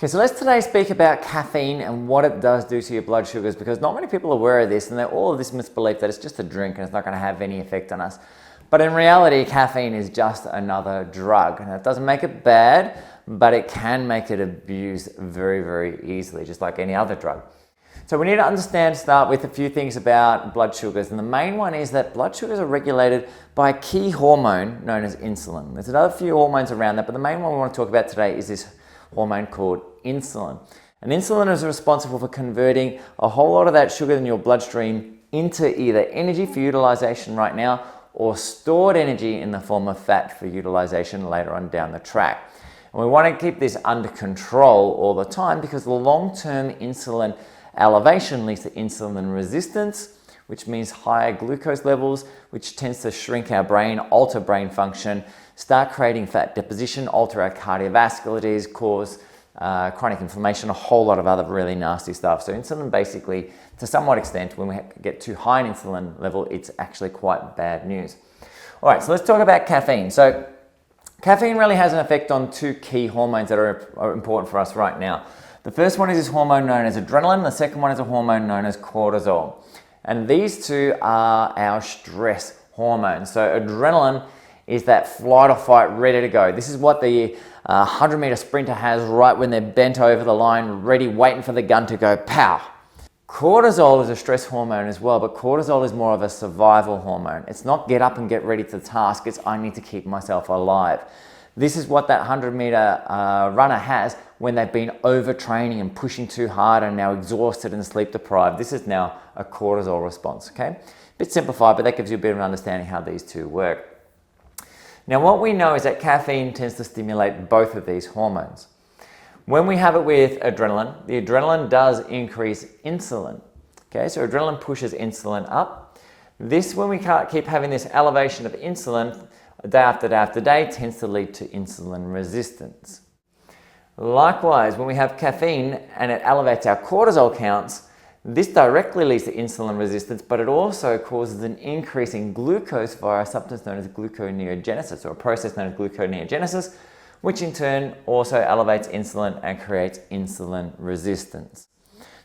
Okay, so let's today speak about caffeine and what it does do to your blood sugars, because not many people are aware of this, and they're all of this misbelief that it's just a drink and it's not going to have any effect on us. But in reality, caffeine is just another drug, and it doesn't make it bad, but it can make it abused very, very easily, just like any other drug. So we need to start with a few things about blood sugars, and the main one is that blood sugars are regulated by a key hormone known as insulin. There's another few hormones around that, but the main one we want to talk about today is this hormone called insulin. And insulin is responsible for converting a whole lot of that sugar in your bloodstream into either energy for utilization right now or stored energy in the form of fat for utilization later on down the track. And we want to keep this under control all the time, because the long-term insulin elevation leads to insulin resistance, which means higher glucose levels, which tends to shrink our brain, alter brain function, start creating fat deposition, alter our cardiovascular disease, cause chronic inflammation, a whole lot of other really nasty stuff. So insulin basically, to somewhat extent, when we get too high in insulin level, it's actually quite bad news. All right, so let's talk about caffeine. So caffeine really has an effect on two key hormones that are important for us right now. The first one is this hormone known as adrenaline. The second one is a hormone known as cortisol. And these two are our stress hormones. So adrenaline is that flight or fight, ready to go. This is what the 100-meter sprinter has right when they're bent over the line, ready, waiting for the gun to go pow. Cortisol is a stress hormone as well, but cortisol is more of a survival hormone. It's not get up and get ready to the task, it's I need to keep myself alive. This is what that 100-meter runner has when they've been overtraining and pushing too hard and now exhausted and sleep deprived. This is now a cortisol response, okay? A bit simplified, but that gives you a bit of an understanding how these two work. Now, what we know is that caffeine tends to stimulate both of these hormones. When we have it with adrenaline, the adrenaline does increase insulin. Okay, so adrenaline pushes insulin up. This, when we can't keep having this elevation of insulin day after day after day, tends to lead to insulin resistance. Likewise, when we have caffeine and it elevates our cortisol counts, this directly leads to insulin resistance, but it also causes an increase in glucose via a substance known as gluconeogenesis, or a process known as gluconeogenesis, which in turn also elevates insulin and creates insulin resistance.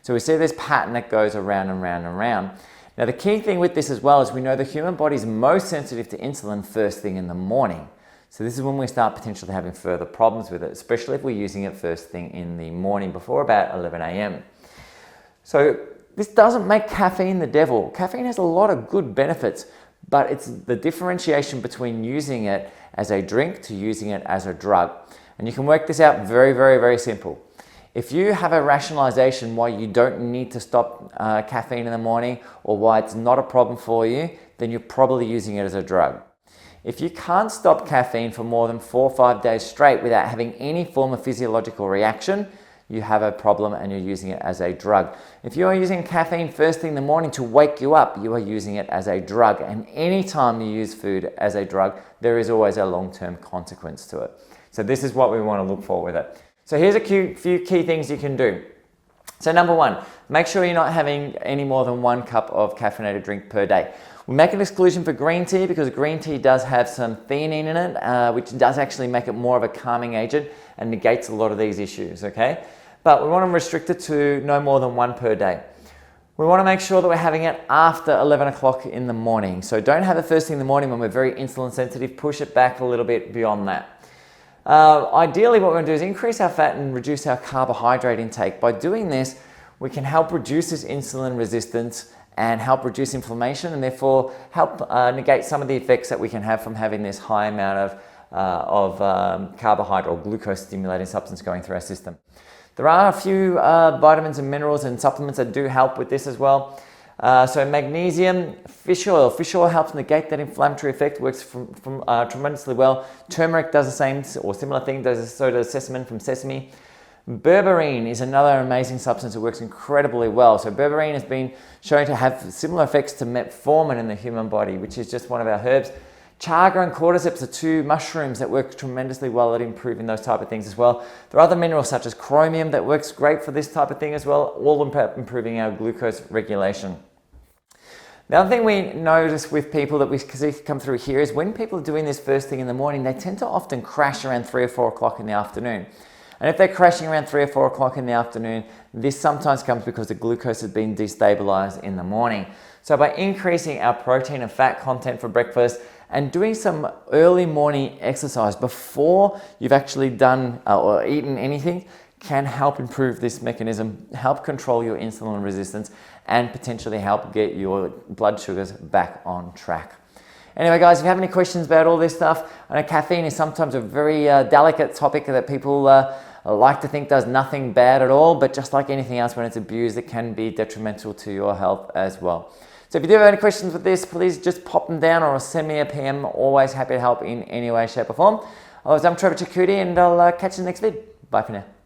So we see this pattern that goes around and round and round. Now, the key thing with this as well is we know the human body is most sensitive to insulin first thing in the morning. So this is when we start potentially having further problems with it, especially if we're using it first thing in the morning before about 11 a.m. So this doesn't make caffeine the devil. Caffeine has a lot of good benefits, but it's the differentiation between using it as a drink to using it as a drug. And you can work this out very, very, very simple. If you have a rationalization why you don't need to stop caffeine in the morning, or why it's not a problem for you, then you're probably using it as a drug. If you can't stop caffeine for more than 4 or 5 days straight without having any form of physiological reaction, you have a problem and you're using it as a drug. If you are using caffeine first thing in the morning to wake you up, you are using it as a drug. And anytime you use food as a drug, there is always a long-term consequence to it. So this is what we want to look for with it. So here's a few key things you can do. So number one, make sure you're not having any more than 1 cup of caffeinated drink per day. We make an exclusion for green tea because green tea does have some theanine in it, which does actually make it more of a calming agent and negates a lot of these issues, okay? But we want to restrict it to no more than 1 per day. We want to make sure that we're having it after 11 o'clock in the morning. So don't have it first thing in the morning when we're very insulin sensitive. Push it back a little bit beyond that. Ideally, what we're going to do is increase our fat and reduce our carbohydrate intake. By doing this, we can help reduce this insulin resistance and help reduce inflammation, and therefore help negate some of the effects that we can have from having this high amount of carbohydrate or glucose stimulating substance going through our system. There are a few vitamins and minerals and supplements that do help with this as well. So magnesium, fish oil. Fish oil helps negate that inflammatory effect, works tremendously well. Turmeric does the same or similar thing, so does sesame from sesame. Berberine is another amazing substance that works incredibly well. So berberine has been shown to have similar effects to metformin in the human body, which is just one of our herbs. Chaga and cordyceps are 2 mushrooms that work tremendously well at improving those type of things as well. There are other minerals such as chromium that works great for this type of thing as well, all improving our glucose regulation. The other thing we notice with people that we see come through here is when people are doing this first thing in the morning, they tend to often crash around 3 or 4 o'clock in the afternoon. And if they're crashing around 3 or 4 o'clock in the afternoon, this sometimes comes because the glucose has been destabilized in the morning. So by increasing our protein and fat content for breakfast and doing some early morning exercise before you've actually done or eaten anything can help improve this mechanism, help control your insulin resistance, and potentially help get your blood sugars back on track. Anyway, guys, if you have any questions about all this stuff, I know caffeine is sometimes a very delicate topic that people like to think does nothing bad at all, but just like anything else, when it's abused, it can be detrimental to your health as well. So if you do have any questions with this, please just pop them down or send me a PM. Always happy to help in any way, shape or form. Otherwise, I'm Trevor Chakuti, and I'll catch you in the next vid. Bye for now.